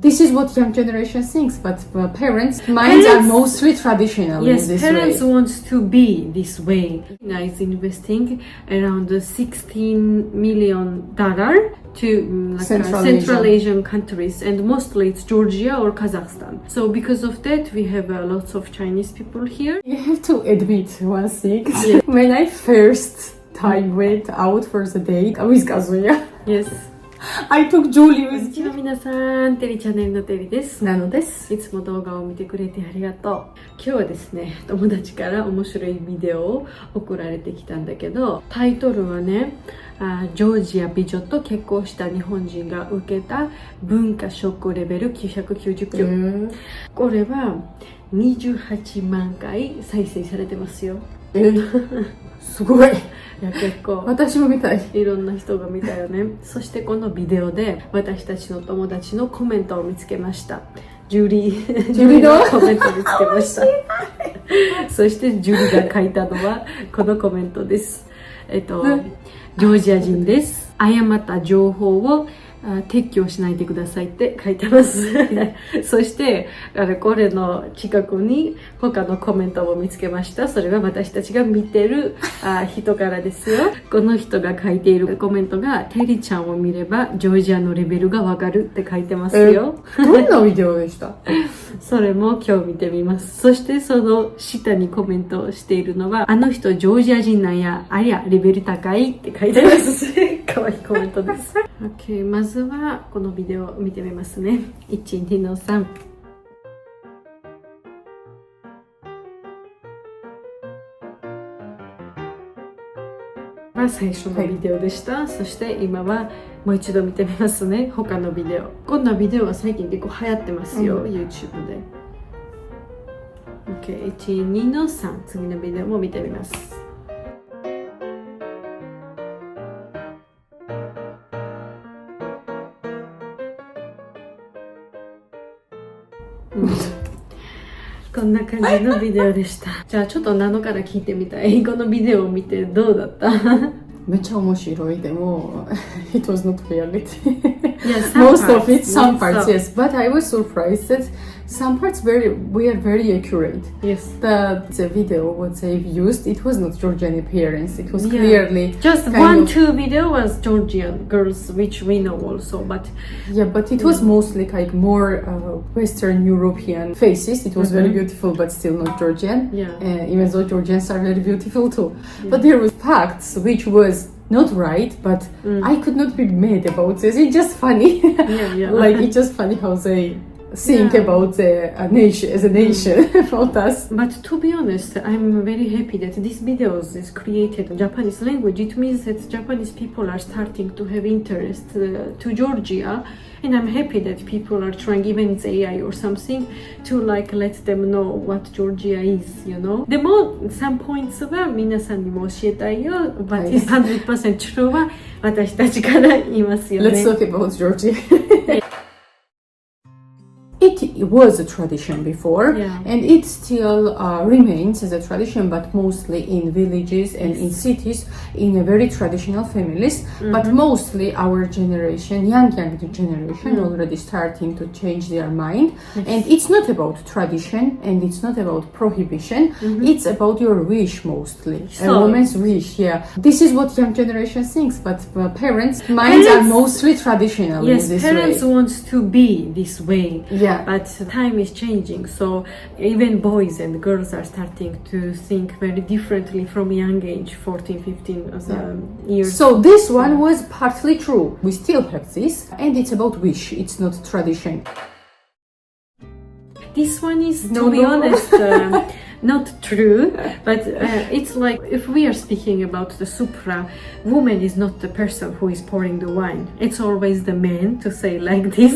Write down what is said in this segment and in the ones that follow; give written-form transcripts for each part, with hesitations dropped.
This is what young generation thinks, but parents' minds are mostly traditional Yes, in this parents way. want to be this way. China is investing around $16 million to Central Asian countries, and mostly it's Georgia or Kazakhstan. So because of that, we have lots of Chinese people here. You have to admit one thing. When I first time went out for the date with Kazuya, Yes. I took Julie こん with にちは皆さん、テリチャンネルのテリです。なのです。いつも動画を見てくれてありがとう。今日はですね、友達から面白いビデオを送られてきたんだけど、タイトルはね、ジョージア美女と結婚した日本人が受けた文化ショックレベル990票。これは28万回再生されてますよ。すごい。いや結構私も見たい。いろんな人が見たよね。そしてこのビデオで私たちの友達のコメントを見つけました。ジュリのコメントを見つけました。そしてジュリが書いたのはこのコメントです。ジョージア人です。誤った情報を撤去しないでくださいって書いてます。そしてこれの近くに他のコメントを見つけました。それは私たちが見てる人からですよ。この人が書いているコメントがテリちゃんを見ればジョージアのレベルがわかるって書いてますよ。どんなビデオでした？それも今日見てみます。そしてその下にコメントをしているのは、あの人ジョージア人なんや、ありゃレベル高いって書いてます。かわいいコメントです。OK、まずはこのビデオを見てみますね。1、2の3。最初のビデオでした、そして今はもう一度見てみますね。他のビデオ。こんなビデオは最近結構流行ってますよ、YouTube で。OK、1、2の3。次のビデオも見てみます。こんな感じのビデオでした。じゃあちょっとナノから聞いてみたい。このビデオを見てどうだった？めっちゃ面白い。でも、it was not reality. Yes, most of it, some parts, yes. But I was surprised that some parts were very accurate. Yes. The video what they've used, it was not Georgian appearance. It was clearly just one, two video was Georgian girls, which we know also. But but it was mostly like more Western European faces. It was very beautiful, but still not Georgian. Yeah. Even though Georgians are very beautiful too. But there was facts which was not right, but I could not be mad about this. It's just funny. Like it's just funny how they think about the nation as a nation about us. But to be honest, I'm very happy that this videos is created in Japanese language. It means that Japanese people are starting to have interest to Georgia, and I'm happy that people are trying, even it's AI or something, to like let them know what Georgia is, you know. でも some points は皆さんにも教えたいよ。But it's 100% true は私たちから言いますよね。Let's talk about Georgia. It was a tradition before, and it still remains as a tradition, but mostly in villages and in cities, in a very traditional families. But mostly our generation, young generation, already starting to change their mind. And it's not about tradition, and it's not about prohibition. It's about your wish mostly, a woman's wish. Yeah, this is what young generation thinks, but parents' minds are mostly traditional. Yes, in this parents way. want to be this way. Yeah. But time is changing, so even boys and girls are starting to think very differently from young age, 14, 15 years. So this one was partly true. We still have this, and it's about wish. It's not tradition. This one is, to be honest, not true, but it's like if we are speaking about the supra, woman is not the person who is pouring the wine. It's always the man, to say like this.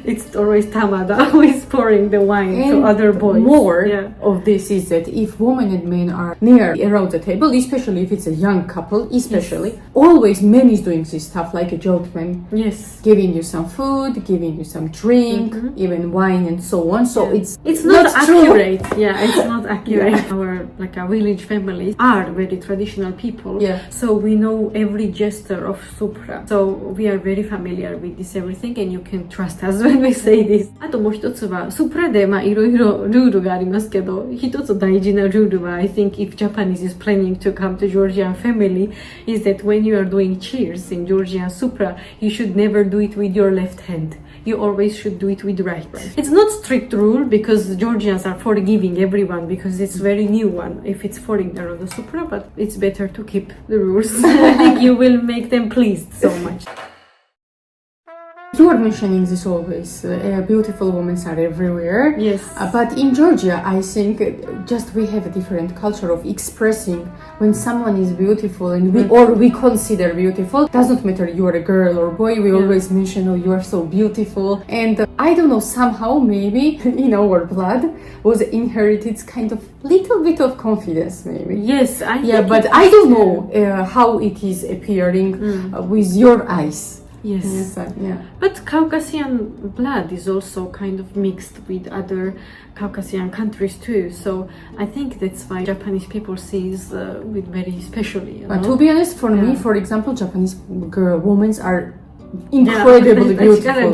It's always Tamada who is pouring the wine to other boys. More of this is that if women and men are near around the table, especially if it's a young couple, always men is doing this stuff like a gentleman. Yes. Giving you some food, giving you some drink, even wine and so on. So it's not accurate. it's not accurate. Our village families are very traditional people. Yeah. So we know every gesture of supra. So we are very familiar with this everything, and you can trust us when we say this. あともう一つはスプラでいろいろルールがありますけど、一つ大事なルールは I think if Japanese is planning to come to Georgian family is that when you are doing cheers in Georgian supra, you should never do it with your left hand. You always should do it with right. It's not strict rule because Georgians are forgiving everyone because it's very new one if it's foreigner on the supra, but it's better to keep the rules. I think you will make them pleased so much. You are mentioning this always. Beautiful women are everywhere. Yes. But in Georgia, I think just we have a different culture of expressing when someone is beautiful and we consider beautiful. Doesn't matter you are a girl or boy. We always mention, oh, you are so beautiful. And I don't know, somehow maybe in our blood was inherited kind of little bit of confidence, maybe. Yes, but I don't know how it is appearing with your eyes. Yes. Yeah. But Caucasian blood is also kind of mixed with other Caucasian countries too. So I think that's why Japanese people sees with very specially. But to be honest, for me, for example, Japanese women are incredibly beautiful.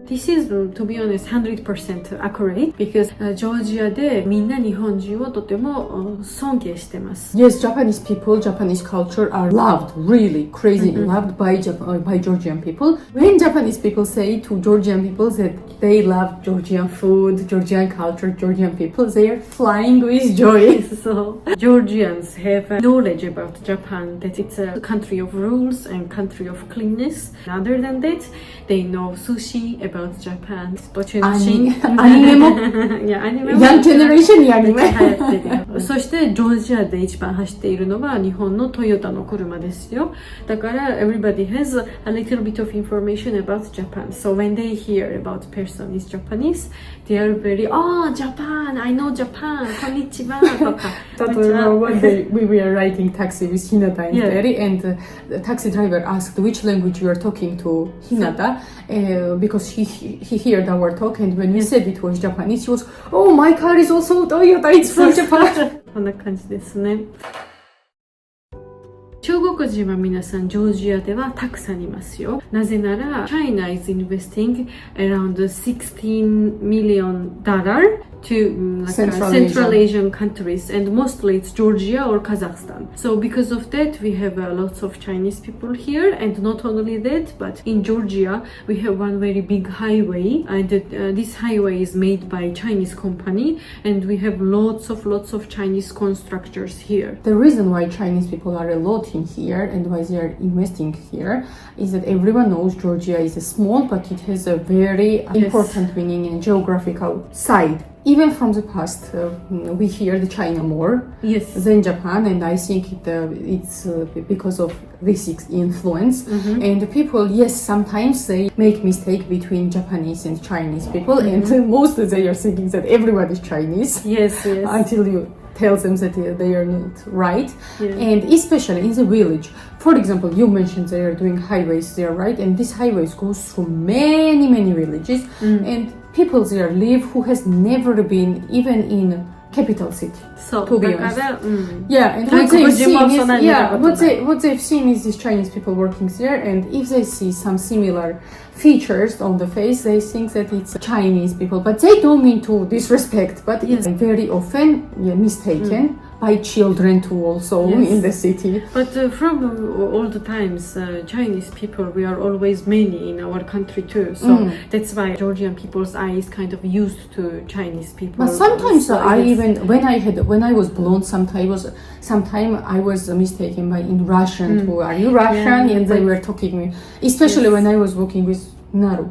This is, to be honest, 100% accurate because ジョージアでみんな日本人をとても尊敬してます。Yes, Japanese people, Japanese culture are loved, really crazy loved by Georgian people. When Japanese people say to Georgian people that they love Georgian food, Georgian culture, Georgian people, they are flying with joy. So Georgians have knowledge about Japan, that it's a country of rules and country of cleanness. Other than that, they know sushi about Japan. アニメもヤンジェネレーションにアニメそしてジョージアで一番走っているのは日本のトヨタの車ですよ。だから everybody has a little bit of information about Japan. So when they hear about person is Japanese, they are very, oh, Japan, I know Japan, こんにちはとか。One day we were riding taxi with Hinata and Terry, and the taxi driver asked which language you are talking to Hinata, because he heard our talk, and when we said it was Japanese, he was, oh, my car is also Toyota, it's from Japan. こんな感じですね。中国人は皆さんジョージアではたくさんいますよ。なぜなら China is investing around $16 million to Central Asian countries, and mostly it's Georgia or Kazakhstan. So because of that, we have lots of Chinese people here, and not only that, but in Georgia we have one very big highway, and this highway is made by Chinese company, and we have lots of Chinese constructors here. The reason why Chinese people are a lot in here and why they are investing here is that everyone knows Georgia is a small, but it has a very important meaning and geographical side. Even from the past, we hear the China more than Japan, and I think it's because of this influence. And people, yes, sometimes they make mistake between Japanese and Chinese people, and most they are thinking that everyone is Chinese. Yes. Until you tell them that they are not right. And especially in the village. For example, you mentioned they are doing highways there, right? And these highways goes through many villages, and people there live who has never been even in capital city. So, to be honest. And what they've seen is these Chinese people working there, and if they see some similar features on the face, they think that it's Chinese people, but they don't mean to disrespect, but it's very often mistaken by children too, also in the city. But from all the times, Chinese people, we are always many in our country too, so that's why Georgian people's eye is kind of used to Chinese people. But sometimes when I was blonde, sometimes I was mistaken by in Russian too. Are you Russian? And they were talking, especially when I was working with Naru.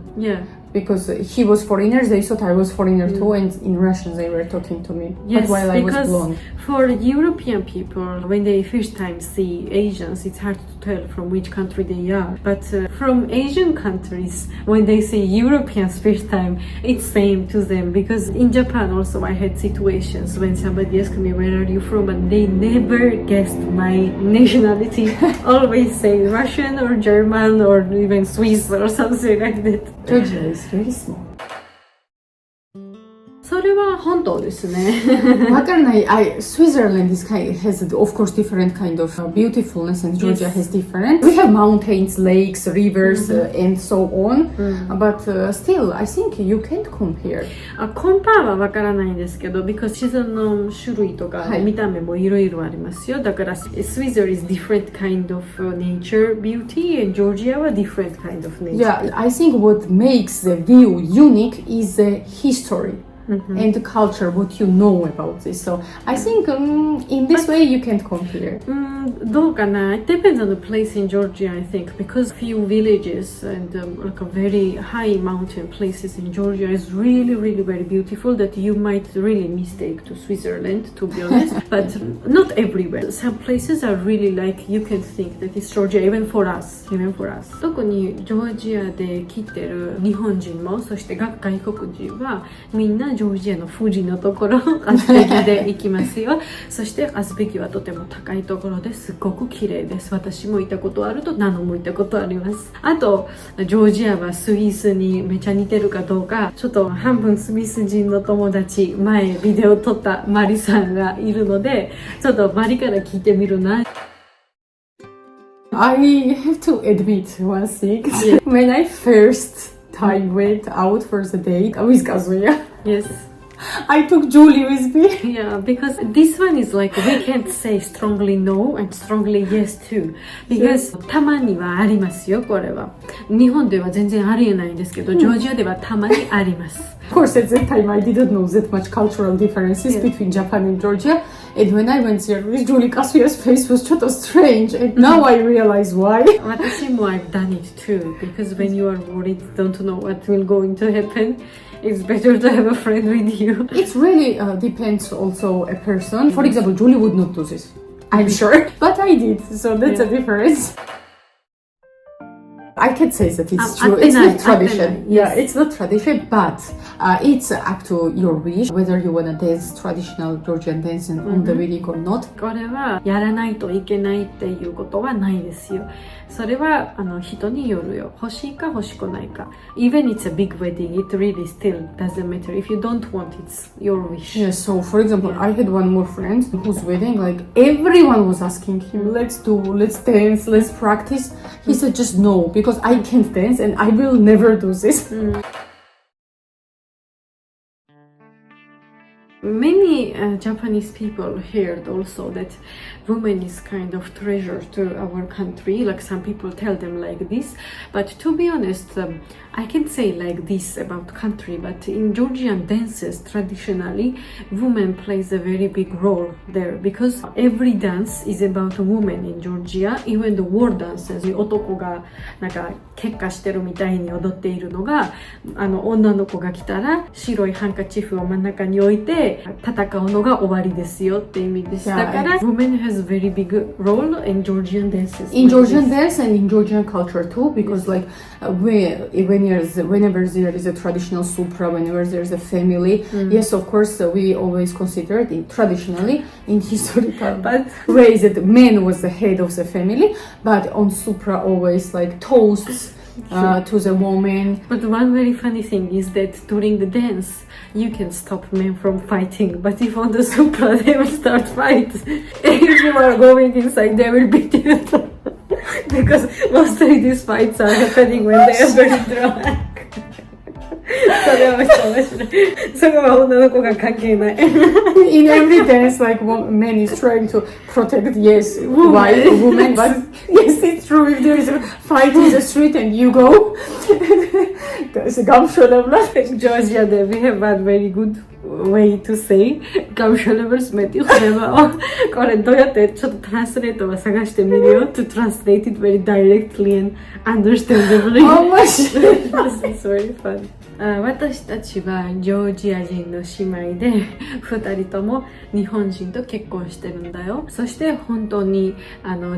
Because he was foreigner, they thought I was foreigner too, and in Russian they were talking to me. But while I was blonde. For European people, when they first time see Asians, it's hard to tell from which country they are. But from Asian countries, when they see Europeans first time, it's same to them. Because in Japan also I had situations when somebody asked me, where are you from? And they never guessed my nationality. Always say Russian or German or even Swiss or something like that. Georgia is very small. それは本当ですね。わからない。Switzerland has of course different kind of beautifulness, and Georgia has different. We have mountains, lakes, rivers, and so on. But still, I think you can't compare. コンパはわからないんですけど、because 自然の種類とか見た目もいろいろありますよ。だから Switzerland is different kind of nature beauty, and Georgia は different kind of nature. Yeah, I think what makes the view unique is the history. And the culture, what you know about this. So I think in this way you can't compare. どうかな? It depends on the place in Georgia, I think, because few villages and like a very high mountain places in Georgia is really, really very beautiful that you might really mistake to Switzerland, to be honest. But not everywhere. Some places are really like you can think that it's Georgia, even for us. 特にジョージアで来てる日本人も、そして外国人はみんなジョージアの富士のところアズベキで行きますよ。そしてアズベキはとても高いところですごく綺麗です。私も行ったことあるとナノも行ったことあります。あとジョージアはスイスにめちゃ似てるかどうか、ちょっと半分スイス人の友達、前ビデオ撮ったマリさんがいるので、ちょっとマリから聞いてみるな。I have to admit one thing. When I first time went out for the date with Kazuya, Yes. I took Julie with me. Yeah, because this one is like we can't say strongly no and strongly yes too. Because たまにはありますよ、これは。日本では全然ありえないんですけど、ジョージアではたまにあります。Of course, at that time I didn't know that much cultural differences between Japan and Georgia. And when I went there with Julie, Kazuya's face was sort of strange. And now I realize why. 私も I've done it too. Because when you are worried, don't know what will going to happen, it's better to have a friend with you. It really depends also a person. For example, Julie would not do this, I'm sure. But I did, so that's a difference. I can say that it's true. It's not tradition. Yeah, it's not tradition, but it's up to your wish whether you want to dance traditional Georgian dance on the wedding or not. これはやらないといけないっていうことはないですよ。それは人によるよ。欲しいか欲しくないか。Even it's a big wedding, it really still doesn't matter. If you don't want, it's your wish. Yeah, so for example, I had one more friend whose wedding, like everyone was asking him, let's dance, let's practice. He said just no, because I can't dance and I will never do this. Many Japanese people heard also that women is kind of treasure to our country. Like some people tell them like this, but to be honest, I can say like this about country. But in Georgian dances, traditionally, women plays a very big role there because every dance is about a woman in Georgia. Even the war dances, 男がなんか結果してるみたいに踊っているのが、女の子が来たら白いハンカチーフを真ん中に置いて戦うのが終わりですよって意味です。だから women has a very big role in Georgian dances. In Georgian dance and in Georgian culture too, because like whenever there is a traditional supra, whenever there is a family, yes, of course, we always considered it traditionally in historical ways that man was the head of the family, but on supra always like toasts to the woman. But one very funny thing is that during the dance, you can stop men from fighting, but if on the supra they will start fight. If you are going inside, they will beat you. Because mostly these fights are happening when they are very drunk. それはめっちゃ面白い。それは女の子が関係ない。In every dance, like man is trying to protect, yes, white woman, but yes, it's true. If there is a fight in the street and you go, there's a gumshoe. Georgia, we have one very good way to say gumshoe met you forever. これどうやってちょっとトランスレートを探してみるよ to translate it very directly and understandably. How much? This is very fun. 私たちはジョージア人の姉妹で2人とも日本人と結婚してるんだよ。そして本当に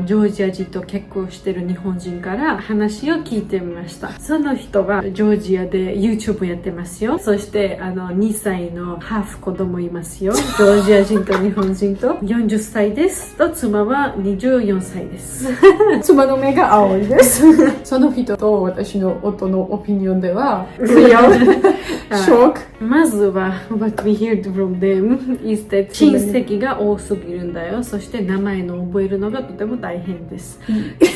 ジョージア人と結婚してる日本人から話を聞いてみました。その人はジョージアで YouTube やってますよ。そして2歳のハーフ子供いますよ。ジョージア人と日本人と40歳ですと、妻は24歳です。妻の目が青いです。その人と私の夫のオピニオンではショック。まずは What we heard from them is that 親戚が多すぎるんだよ。そして名前の覚えるのがとても大変です。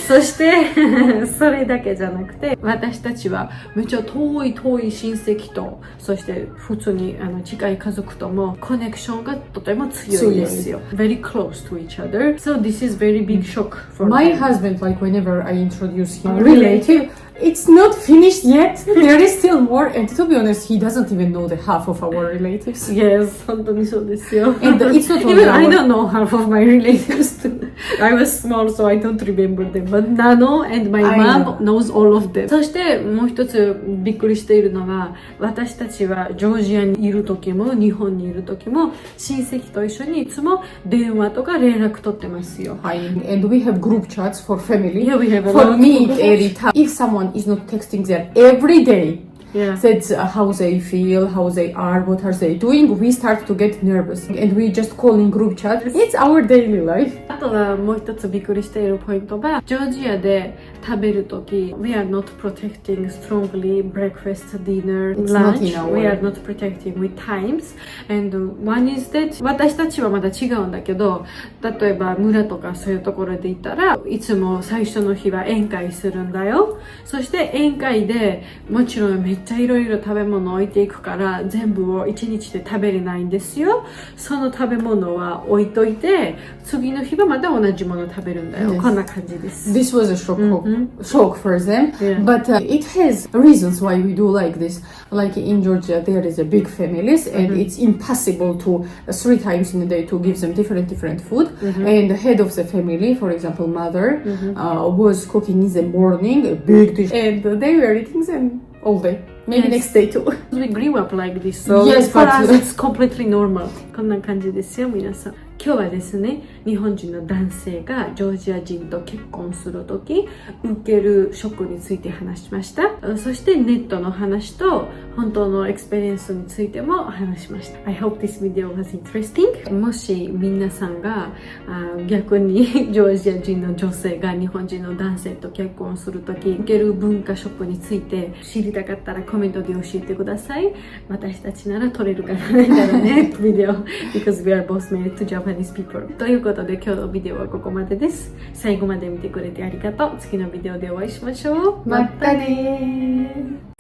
そしてそれだけじゃなくて、私たちはめっちゃ遠い親戚と、そして普通に近い家族ともコネクションがとても強いですよ。Very close to each other. So this is very big shock for my husband. Like whenever I introduce him relative, it's not finished yet. There is still more. And to be honest, he doesn't even know the half of our relatives. Yes, 本当にそうですよ。And it's not even I don't know half of my relatives too. I was small, so I don't remember them. But Nano and my mom knows all of them. そしてもう一つびっくりしているのが、私たちはジョージアにいる時も日本にいる時も親戚と一緒にいつも電話とか連絡取ってますよ。And we have group chats for family. Yeah, we have a for lot. me, every time. If someone is not texting there every day, yeah. That's how they feel, how they are, what are they doing, we start to get nervous. And we just call in group chat. It's our daily life. あとはもう一つびっくりしているポイントが、ジョージアで食べるとき We are not protecting strongly breakfast, dinner, lunch. We are not protecting with times. And one is that 私たちはまだ違うんだけど、例えば村とかそういうところで行ったらいつも最初の日は宴会するんだよ。そして宴会でもちろんめっちゃいろいろ食べ物置いていくから全部を1日で食べれないんですよ。その食べ物は置いといて次の日はまた同じもの食べるんだよ。こんな感じです。This was a shock for them, but it has reasons why we do like this. Like in Georgia, there is a big families, and it's impossible to 3 times in a day to give them different food. And the head of the family, for example, mother, was cooking in the morning a big dish, and they were eating them all day. Maybe next day too. We grew up like this, so for us it's completely normal. こんな感じですよ、皆さん。今日はですね、日本人の男性がジョージア人と結婚するとき受けるショックについて話しました。そしてネットの話と本当のエクスペリエンスについても話しました。I hope this video was interesting. もし皆さんが逆にジョージア人の女性が日本人の男性と結婚するとき受ける文化ショックについて知りたかったらコメントで教えてください。私たちなら撮れるかないからね、ビデオ。Because we are both married to Japanese people. ということで今日のビデオはここまでです。最後まで見てくれてありがとう。次のビデオでお会いしましょう。またねー。